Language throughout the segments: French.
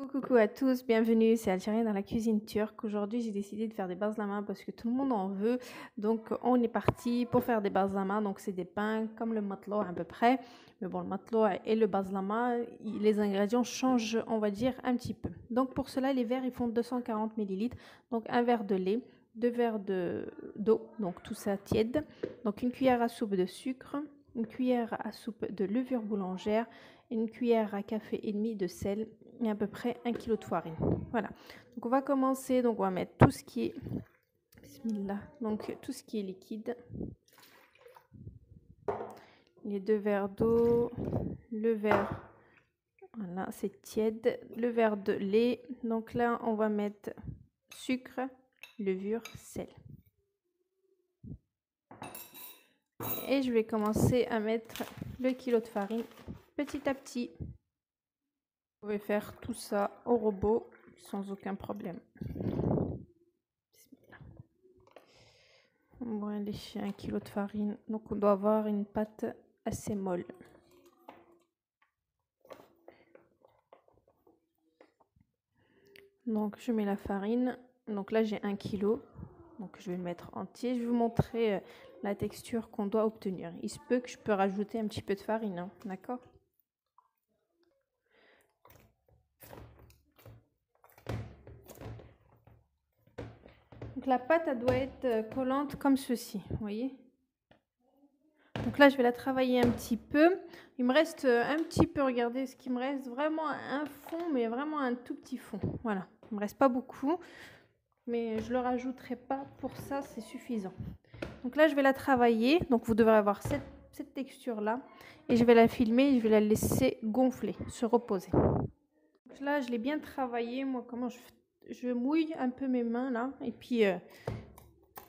Coucou à tous, bienvenue, c'est Algérien dans la cuisine turque. Aujourd'hui, j'ai décidé de faire des bazlama parce que tout le monde en veut. Donc, on est parti pour faire des bazlama. Donc, c'est des pains comme le matloa à peu près. Mais bon, le matloa et le bazlama, les ingrédients changent, on va dire, un petit peu. Donc, pour cela, les verres, ils font 240 millilitres. Donc, un verre de lait, 2 verres d'eau, donc tout ça tiède. Donc, une cuillère à soupe de sucre, une cuillère à soupe de levure boulangère, une cuillère à café et demi de sel et à peu près 1 kg de farine. Voilà. Donc on va commencer. Donc on va mettre tout ce qui est Bismillah. Donc tout ce qui est liquide. Les 2 verres d'eau, le verre, voilà, c'est tiède, le verre de lait. Donc là, on va mettre sucre, levure, sel. Et je vais commencer à mettre le kilo de farine petit à petit. Vous pouvez faire tout ça au robot sans aucun problème. On va lécher 1 kg de farine, donc on doit avoir une pâte assez molle. Donc je mets la farine, donc là j'ai 1 kg, donc je vais le mettre entier. Je vais vous montrer la texture qu'on doit obtenir. Il se peut que je peux rajouter un petit peu de farine, hein, d'accord? Donc la pâte elle doit être collante comme ceci, vous voyez? Donc là, je vais la travailler un petit peu. Il me reste un petit peu, regardez ce qu'il me reste, vraiment un fond, mais vraiment un tout petit fond. Voilà, il me reste pas beaucoup, mais je le rajouterai pas pour ça, c'est suffisant. Donc là, je vais la travailler. Donc vous devrez avoir cette texture-là. Et je vais la filmer, je vais la laisser gonfler, se reposer. Donc là, je l'ai bien travaillé. Moi, comment je mouille un peu mes mains là. Et puis,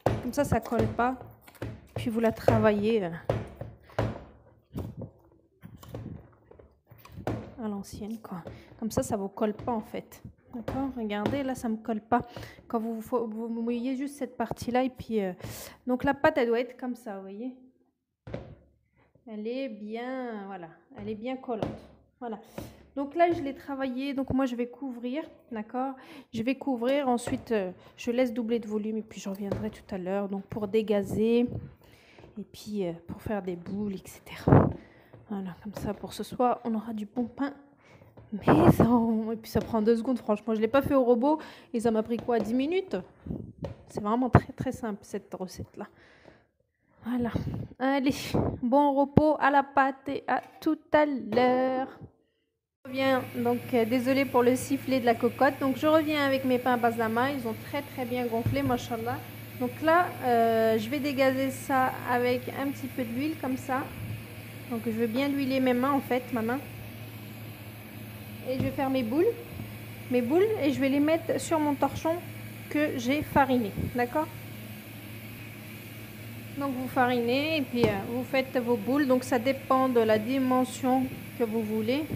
comme ça colle pas. Puis vous la travaillez à l'ancienne, quoi. Comme ça vous colle pas en fait. D'accord? Regardez, là, ça me colle pas. Quand vous mouillez juste cette partie-là. Et puis, donc la pâte, elle doit être comme ça, vous voyez? Elle est bien, voilà, elle est bien collante. Voilà. Donc là, je l'ai travaillé. Donc moi, je vais couvrir, d'accord? Je vais couvrir. Ensuite, je laisse doubler de volume et puis je reviendrai tout à l'heure. Donc pour dégazer et puis pour faire des boules, etc. Voilà, comme ça, pour ce soir, on aura du bon pain. Mais ça, et puis ça prend 2 secondes, franchement. Je ne l'ai pas fait au robot et ça m'a pris quoi, 10 minutes? C'est vraiment très très simple cette recette-là. Voilà. Allez, bon repos à la pâte et à tout à l'heure. Je reviens, donc désolée pour le sifflet de la cocotte. Donc je reviens avec mes pains bazlama. Ils ont très très bien gonflé, machallah. Donc là, je vais dégazer ça avec un petit peu d'huile comme ça. Donc je vais bien huiler mes mains en fait, ma main. Et je vais faire mes boules, et je vais les mettre sur mon torchon que j'ai fariné, d'accord? Donc vous farinez et puis vous faites vos boules. Donc ça dépend de la dimension que vous voulez.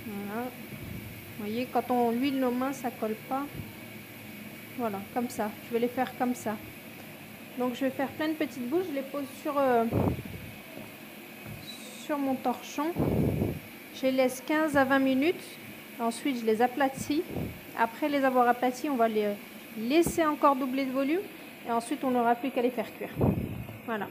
Voilà. Vous voyez, quand on huile nos mains, ça colle pas. Voilà, comme ça. Je vais les faire comme ça. Donc je vais faire plein de petites boules. Je les pose sur mon torchon. Je les laisse 15 à 20 minutes. Ensuite, je les aplatis. Après les avoir aplatis, on va les laisser encore doubler de volume. Et ensuite, on n'aura plus qu'à les faire cuire. Voilà.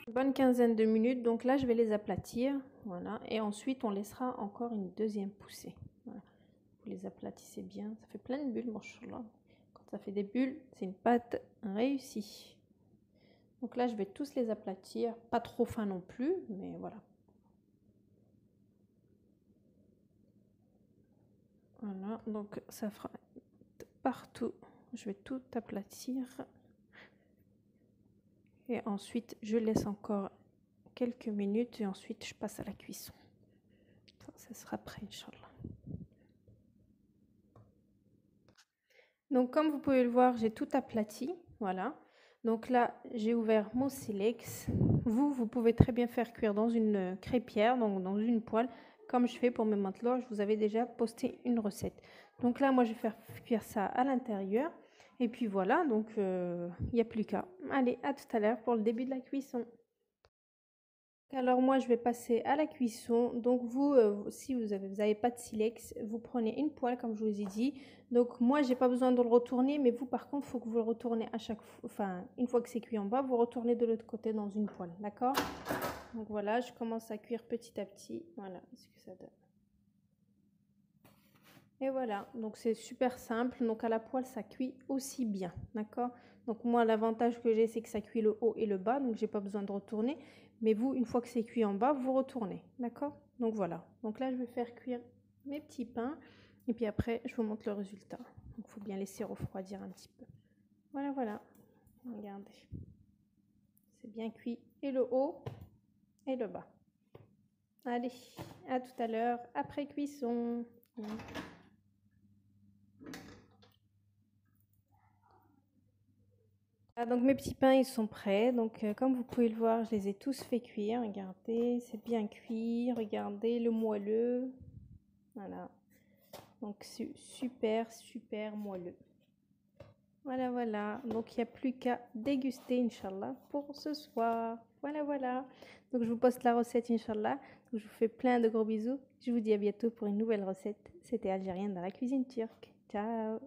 Une bonne quinzaine de minutes. Donc là, je vais les aplatir. Voilà. Et ensuite, on laissera encore une deuxième poussée. Voilà. Vous les aplatissez bien. Ça fait plein de bulles, machallah. Quand ça fait des bulles, c'est une pâte réussie. Donc là, je vais tous les aplatir. Pas trop fin non plus, mais voilà. Voilà, donc ça fera partout. Je vais tout aplatir. Et ensuite, je laisse encore quelques minutes et ensuite, je passe à la cuisson. Ça sera prêt, Inch'Allah. Donc, comme vous pouvez le voir, j'ai tout aplati. Voilà. Donc là, j'ai ouvert mon silex. Vous pouvez très bien faire cuire dans une crêpière, donc dans une poêle, comme je fais pour mes matelots. Je vous avais déjà posté une recette. Donc là, moi, je vais faire cuire ça à l'intérieur. Et puis voilà, donc il n'y a plus qu'à. Allez, à tout à l'heure pour le début de la cuisson. Alors moi, je vais passer à la cuisson. Donc vous, si vous avez pas de silex, vous prenez une poêle comme je vous ai dit. Donc moi, j'ai pas besoin de le retourner, mais vous par contre, il faut que vous le retournez à chaque fois. Enfin, une fois que c'est cuit en bas, vous retournez de l'autre côté dans une poêle, d'accord? Donc voilà, je commence à cuire petit à petit. Voilà ce que ça donne. Et voilà, donc c'est super simple. Donc à la poêle, ça cuit aussi bien, d'accord? Donc moi, l'avantage que j'ai, c'est que ça cuit le haut et le bas, donc j'ai pas besoin de retourner. Mais vous, une fois que c'est cuit en bas, vous retournez, d'accord? Donc voilà. Donc là, je vais faire cuire mes petits pains. Et puis après, je vous montre le résultat. Donc il faut bien laisser refroidir un petit peu. Voilà, voilà. Regardez. C'est bien cuit. Et le haut et le bas. Allez, à tout à l'heure, après cuisson. Ah, donc mes petits pains, ils sont prêts. Donc comme vous pouvez le voir, je les ai tous fait cuire. Regardez, c'est bien cuit. Regardez le moelleux. Voilà. Donc super, super moelleux. Voilà, voilà. Donc il n'y a plus qu'à déguster, Inch'Allah, pour ce soir. Voilà, voilà. Donc je vous poste la recette, Inch'Allah. Je vous fais plein de gros bisous. Je vous dis à bientôt pour une nouvelle recette. C'était Algérienne dans la cuisine turque. Ciao.